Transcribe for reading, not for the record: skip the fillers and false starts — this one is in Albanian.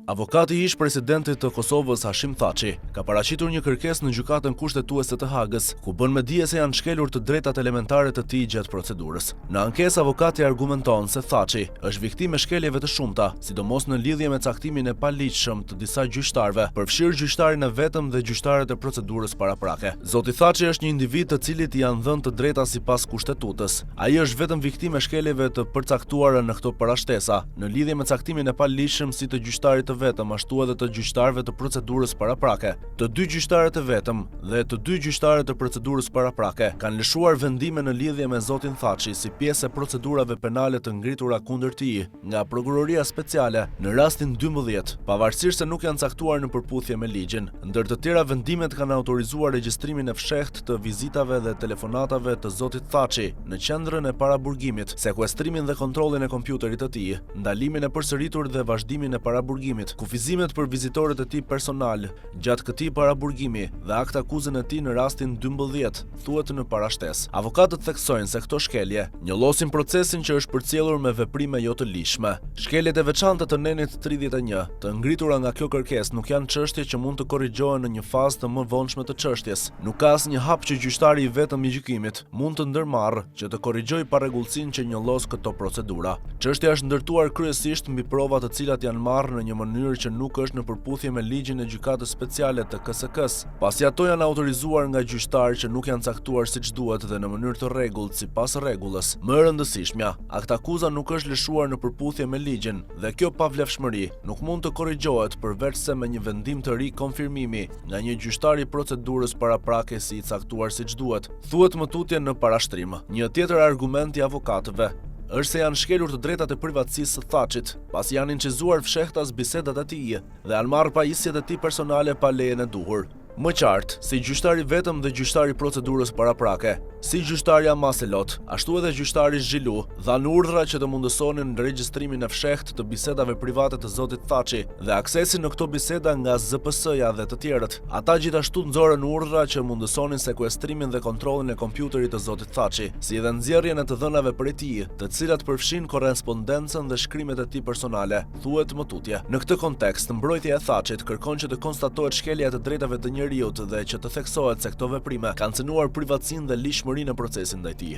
Avokati ish presidentit të Kosovës Hashim Thaçi ka paraqitur një kërkesë në gjykatën kushtetuese të Hagës, ku bën me dije se janë shkelur të drejtat elementare të tij gjatë procedurës. Në ankesë avokati argumenton se Thaçi është viktimë e shkeljeve të shumta, sidomos në lidhje me caktimin e paligjshëm të disa gjyqtarëve, përfshirë gjyqtarin e vetëm dhe gjyqtarët e procedurës paraprake. Zoti Thaçi është një individ të cilit i janë dhënë të drejta sipas kushtetutës. Ai është vetëm viktimë e shkeljeve të përcaktuara në këto parashtesa, në lidhje me caktimin e paligjshëm si të gjyqtarit vetëm, ashtu edhe të gjyqtarëve të procedurës paraprake. Të dy gjyqtarët e vetëm dhe të dy gjyqtarët të procedurës paraprake kanë lëshuar vendime në lidhje me zotin Thaçi si pjesë e procedurave penale të ngritura kundër tij nga prokuroria speciale në rastin 12, pavarësisht se nuk janë caktuar në përputhje me ligjin. Ndër të tjera vendimet kanë autorizuar regjistrimin e fshehtë të vizitave dhe telefonatave të zotit Thaçi në qendrën e paraburgimit, sekuestrimin dhe kontrollin e kompjuterit të tij, ndalimin e përsëritur dhe vazhdimin e paraburgimit, kufizimet për vizitorët e tij personal gjatë këtij paraburgimi dhe akt akuzën e tij në rastin 12, thuhet në parashtesë. Avokatët theksojnë se këto shkelje njollosin procesin që është përcjellur me veprime jo të lishme. Shkeljet e veçanta të nenit 31, të ngritura nga kjo kërkesë, nuk janë çështje që mund të korrigjohen në një fazë të mëvonshme të çështjes. Nuk ka asnjë hap që gjyqtari i vetëm i gjykimit mund të ndërmarrë që të korrigjojë parregullsinë që njollos këto procedura. Çështja është ndërtuar kryesisht mbi prova të cilat janë marrë në një mënyrë që nuk është në përputhje me ligjin e gjykatës speciale të KSK-s, pasi ato janë autorizuar nga gjyqtarë që nuk janë caktuar siç duhet dhe në mënyrë të rregullt sipas rregullës. Më e rëndësishmja, aktakuza nuk është lëshuar në përputhje me ligjin dhe kjo pavlefshmëri nuk mund të korrigjohet përveç se me një vendim të ri konfirmimi nga një gjyqtar i procedurës paraprake si i caktuar siç duhet, thuhet më tutje në parashtrim. Një tjetër argument i avokatëve është se janë shkelur të drejtat e privatësisë së Thaçit, pasi janë incizuar fshehtas bisedat e tij dhe janë marrë pajisjet e tij personale pa lejen e duhur. Më qartë, si gjyqtari vetëm dhe gjyqtari i procedurës paraprake, si gjyqtarja Maselot, ashtu edhe gjyqtari Zhilu, dhanë urdhra që të mundësonin regjistrimin e fshehtë të bisedave private të zotit Thaçi dhe aksesin në këto biseda nga ZPS-ja dhe të tjerët. Ata gjithashtu nxorën urdhra që mundësonin sekuestrimin dhe kontrollin e kompjuterit të zotit Thaçi, si edhe nxjerrjen e të dhënave prej tij, të cilat përfshin korrespondencën dhe shkrimet e tij personale, thuhet më tutje. Në këtë kontekst, mbrojtja e Thaçit kërkon që të konstatohet shkelja e të drejtave të njeriut dhe që të theksohet se këto veprime kanë cënuar privatësinë dhe lishmërinë në procesin ndaj tij.